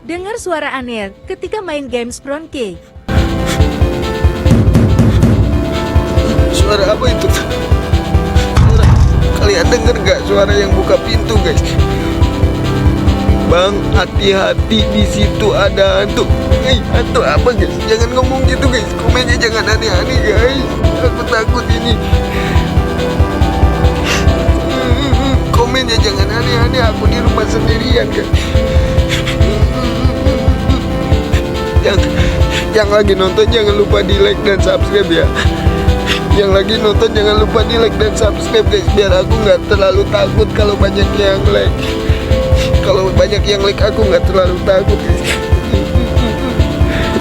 Dengar suara aneh ketika main games Bronke. Suara apa itu? Kalian denger gak suara yang buka pintu, guys? Bang, hati-hati, di situ ada hantu. Hantu apa, guys? Jangan ngomong gitu, guys. Komennya jangan aneh-aneh, guys. Aku takut ini. Komennya jangan aneh-aneh. Aku di rumah sendirian, guys. Yang lagi nonton jangan lupa di like dan subscribe ya. Yang lagi nonton jangan lupa di like dan subscribe, guys, biar aku nggak terlalu takut kalau banyak yang like. Kalau banyak yang like aku nggak terlalu takut, guys.